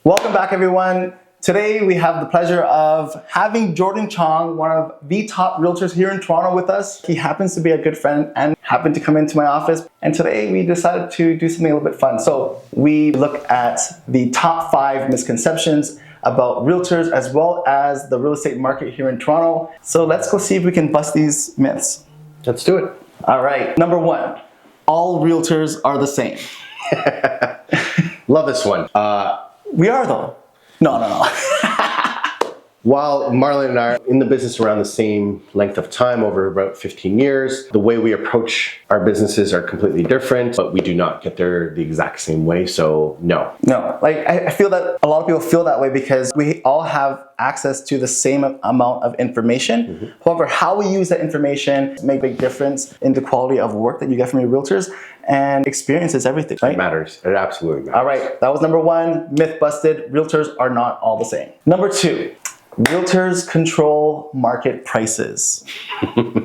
Welcome back, everyone. Today we have the pleasure of having Jordan Chong, one of the top realtors here in Toronto, with us. He happens to be a good friend and happened to come into my office. And today we decided to do something a little bit fun. So we look at the top 5 misconceptions about realtors as well as the real estate market here in Toronto. So let's go see if we can bust these myths. Let's do it. All right. Number 1, all realtors are the same. Love this one. We are though. No. While Marlon and I are in the business around the same length of time, over about 15 years, the way we approach our businesses are completely different, but we do not get there the exact same way, so no. No, like I feel that a lot of people feel that way because we all have access to the same amount of information. Mm-hmm. However, how we use that information makes a big difference in the quality of work that you get from your realtors, and experience is everything, right? It matters. It absolutely matters. All right, that was number 1, myth busted. Realtors are not all the same. Number 2, realtors control market prices.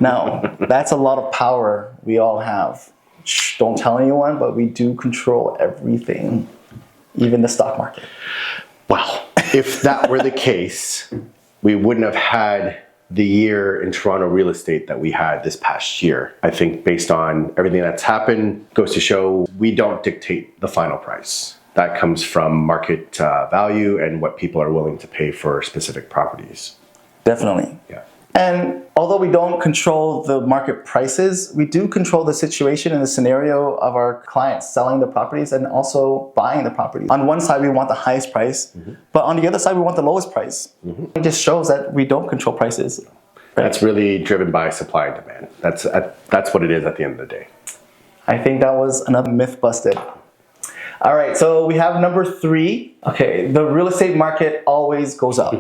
Now, that's a lot of power we all have. Shh, don't tell anyone, but we do control everything, even the stock market. Well, if that were the case, we wouldn't have had the year in Toronto real estate that we had this past year. I think based on everything that's happened, goes to show we don't dictate the final price. That comes from market value and what people are willing to pay for specific properties. Definitely. Yeah. And although we don't control the market prices, we do control the situation and the scenario of our clients selling the properties and also buying the properties. On one side, we want the highest price, but on the other side, we want the lowest price. It just shows that we don't control prices. Right? That's really driven by supply and demand. That's what it is at the end of the day. I think that was another myth busted. All right, so we have number 3. Okay, the real estate market always goes up.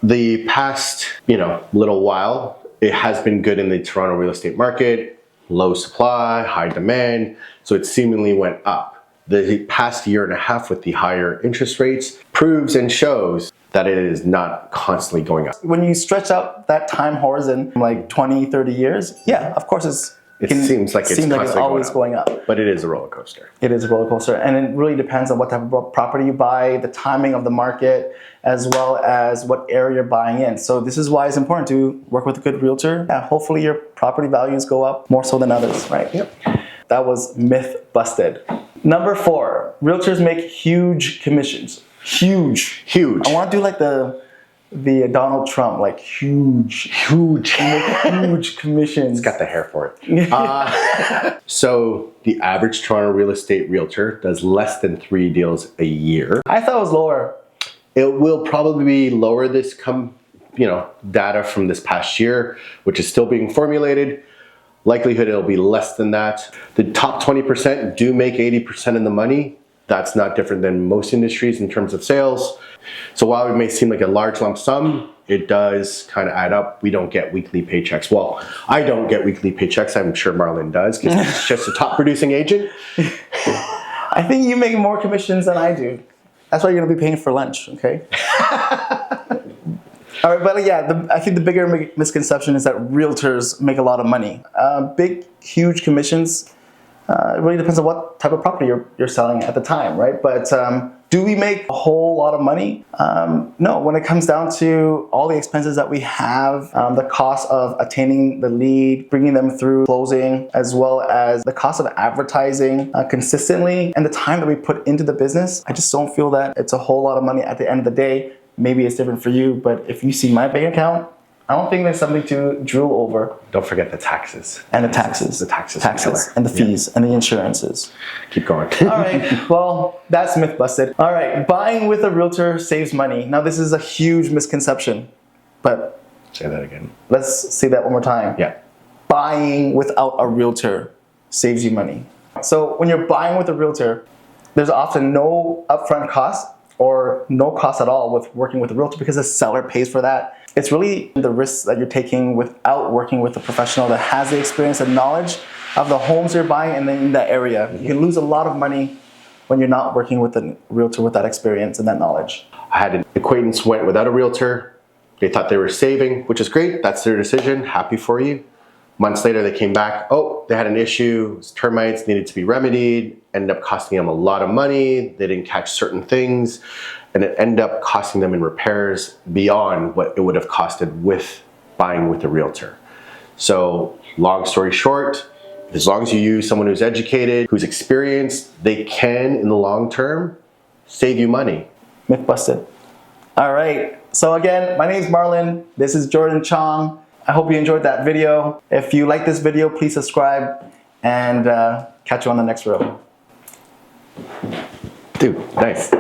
The past, little while, it has been good in the Toronto real estate market, low supply, high demand, so it seemingly went up. The past year and a half with the higher interest rates proves and shows that it is not constantly going up. When you stretch out that time horizon, like 20, 30 years, yeah, of course it seems like it's always going up. But it is a roller coaster. It is a roller coaster. And it really depends on what type of property you buy, the timing of the market, as well as what area you're buying in. So this is why it's important to work with a good realtor. Yeah, hopefully your property values go up more so than others, right? Yep. That was myth busted. Number 4, realtors make huge commissions. Huge. Huge. I want to do like the Donald Trump, like huge commissions. He's got the hair for it. So the average Toronto real estate realtor does less than 3 deals a year. I thought it was lower. It will probably be lower this data from this past year, which is still being formulated. Likelihood it'll be less than that. The top 20% do make 80% of the money. That's not different than most industries in terms of sales. So while it may seem like a large lump sum, it does kind of add up. We don't get weekly paychecks. Well, I don't get weekly paychecks. I'm sure Marlon does because he's just a top producing agent. I think you make more commissions than I do. That's why you're going to be paying for lunch, okay? All right, but yeah, I think the bigger misconception is that realtors make a lot of money. Big, huge commissions. It really depends on what type of property you're selling at the time, right? But do we make a whole lot of money? No, when it comes down to all the expenses that we have, the cost of attaining the lead, bringing them through closing, as well as the cost of advertising consistently, and the time that we put into the business, I just don't feel that it's a whole lot of money at the end of the day. Maybe it's different for you, but if you see my bank account, I don't think there's something to drool over. Don't forget the taxes. And the taxes. The taxes. And the fees and the insurances. Keep going. All right, well, that's myth busted. All right, buying with a realtor saves money. Now, this is a huge misconception, but... Say that again. Let's say that one more time. Yeah. Buying without a realtor saves you money. So when you're buying with a realtor, there's often no upfront cost or no cost at all with working with a realtor because the seller pays for that. It's really the risks that you're taking without working with a professional that has the experience and knowledge of the homes you're buying and then in that area. You can lose a lot of money when you're not working with a realtor with that experience and that knowledge. I had an acquaintance went without a realtor. They thought they were saving, which is great. That's their decision. Happy for you. Months later, they came back, oh, they had an issue, it was termites, needed to be remedied, ended up costing them a lot of money, they didn't catch certain things, and it ended up costing them in repairs beyond what it would have costed with buying with a realtor. So, long story short, as long as you use someone who's educated, who's experienced, they can, in the long term, save you money. Myth busted. All right, so again, my name is Marlon, this is Jordan Chong. I hope you enjoyed that video. If you like this video, please subscribe and catch you on the next reel. Dude, nice.